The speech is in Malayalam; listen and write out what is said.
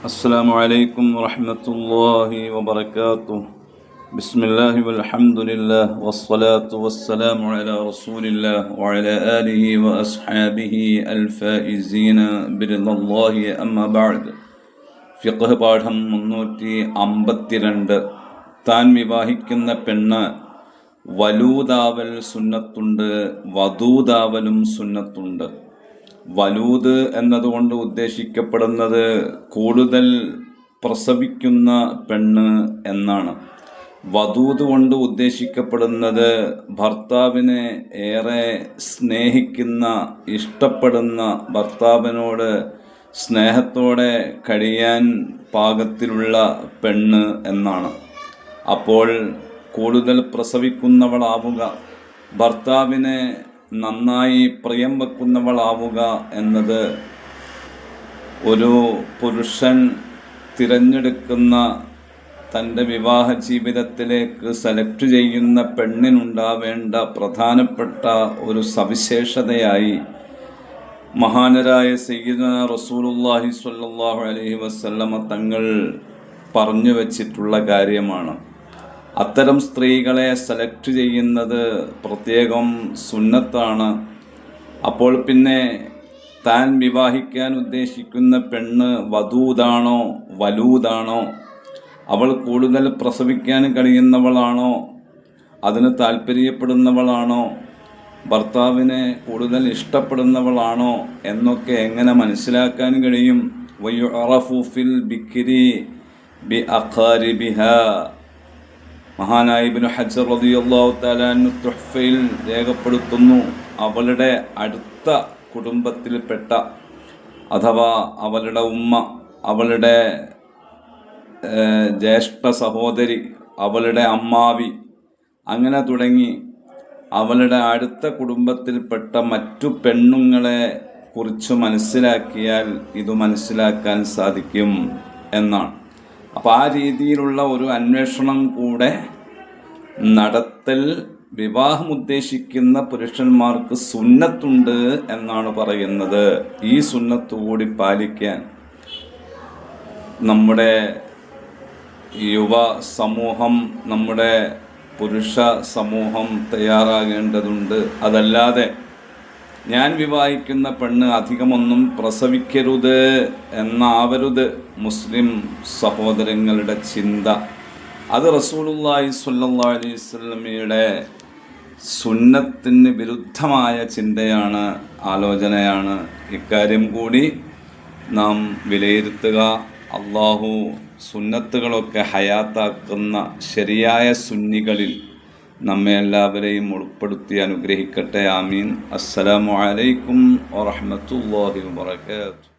അസ്സലാമു അലൈക്കും വറഹ്മത്തുള്ളാഹി വബറകാതുഹു. ബിസ്മില്ലാഹി വൽഹംദുലില്ലാഹി വസ്സലാത്തു വസ്സലാമു അലാ റസൂലില്ലാഹി വഅലാ ആലിഹി വഅസ്ഹാബിഹി അൽഫായിസീന ബിറിദല്ലാഹി അമ്മാ ബഅദ്. ഫിഖ്ഹ് പാഠം 352. താൻ വിവാഹിക്കുന്ന പെണ്ണ് വലൂദാവൽ സുന്നത്തുണ്ട്, വദൂദാവലും സുന്നത്തുണ്ട്. വലൂദ് എന്നതുകൊണ്ട് ഉദ്ദേശിക്കപ്പെടുന്നത് കൂടുതൽ പ്രസവിക്കുന്ന പെണ്ണ് എന്നാണ്. വദൂദ് കൊണ്ട് ഉദ്ദേശിക്കപ്പെടുന്നത് ഭർത്താവിനെ ഏറെ സ്നേഹിക്കുന്ന, ഇഷ്ടപ്പെടുന്ന, ഭർത്താവിനോട് സ്നേഹത്തോടെ കഴിയാൻ പാകത്തിലുള്ള പെണ്ണ് എന്നാണ്. അപ്പോൾ കൂടുതൽ പ്രസവിക്കുന്നവളാവുക, ഭർത്താവിനെ നന്നായി പ്രിയം വെക്കുന്നവളാവുക എന്നത് ഒരു പുരുഷൻ തിരഞ്ഞെടുക്കുന്ന, തൻ്റെ വിവാഹ ജീവിതത്തിലേക്ക് സെലക്ട് ചെയ്യുന്ന പെണ്ണിനുണ്ടാവേണ്ട പ്രധാനപ്പെട്ട ഒരു സവിശേഷതയായി മഹാനരായ സയ്യിദുനാ റസൂലുള്ളാഹി സ്വല്ലല്ലാഹു അലൈഹി വസല്ലമ തങ്ങൾ പറഞ്ഞു വച്ചിട്ടുള്ള കാര്യമാണ്. അത്തരം സ്ത്രീകളെ സെലക്ട് ചെയ്യുന്നത് പ്രത്യേകം സുന്നത്താണ്. അപ്പോൾ പിന്നെ താൻ വിവാഹിക്കാൻ ഉദ്ദേശിക്കുന്ന പെണ്ണ് വദൂദാണോ വലൂദാണോ, അവൾ കൂടുതൽ പ്രസവിക്കാൻ കഴിയുന്നവളാണോ, അതിന് താല്പര്യപ്പെടുന്നവളാണോ, ഭർത്താവിനെ കൂടുതൽ ഇഷ്ടപ്പെടുന്നവളാണോ എന്നൊക്കെ എങ്ങനെ മനസ്സിലാക്കാൻ കഴിയും? വയുഅറഫു ഫിൽ ബിക്രി ബിഅഖാരിബിഹാ. മഹാനായ ഇബ്നു ഹജർ റളിയല്ലാഹു തആല അൻഹു തുഹ്ഫയിൽ രേഖപ്പെടുത്തുന്നു, അവളുടെ അടുത്ത കുടുംബത്തിൽപ്പെട്ട, അഥവാ അവളുടെ ഉമ്മ, അവളുടെ ജ്യേഷ്ഠ സഹോദരി, അവളുടെ അമ്മാവി, അങ്ങനെ തുടങ്ങി അവളുടെ അടുത്ത കുടുംബത്തിൽപ്പെട്ട മറ്റു പെണ്ണുങ്ങളെ കുറിച്ച് മനസ്സിലാക്കിയാൽ ഇത് മനസ്സിലാക്കാൻ സാധിക്കും എന്നാണ്. അപ്പോൾ ആ രീതിയിലുള്ള ഒരു അന്വേഷണം കൂടെ നടത്തൽ വിവാഹം ഉദ്ദേശിക്കുന്ന പുരുഷന്മാർക്ക് സുന്നത്തുണ്ട് എന്നാണ് പറയുന്നത്. ഈ സുന്നത്ത് കൂടി പാലിക്കാൻ നമ്മുടെ യുവ സമൂഹം, നമ്മുടെ പുരുഷ സമൂഹം തയ്യാറാകേണ്ടതുണ്ട്. അതല്ലാതെ ഞാൻ വിവാഹിക്കുന്ന പെണ്ണ് അധികമൊന്നും പ്രസവിക്കരുത് എന്നാവരുത് മുസ്ലിം സഹോദരങ്ങളുടെ ചിന്ത. അത് റസൂലുള്ളാഹി സ്വല്ലല്ലാഹു അലൈഹി വസല്ലമയുടെ സുന്നത്തിന് വിരുദ്ധമായ ചിന്തയാണ്, ആലോചനയാണ്. ഇക്കാര്യം കൂടി നാം വിലയിരുത്തുക. അള്ളാഹു സുന്നത്തുകളൊക്കെ ഹയാത്താക്കുന്ന ശരിയായ സുന്നികളിൽ നമ്മെ എല്ലാവരെയും ഉൾപ്പെടുത്തി അനുഗ്രഹിക്കട്ടെ. ആമീൻ. അസ്സലാമു അലൈക്കും വറഹ്മത്തുള്ളാഹി വബറകാതുഹു.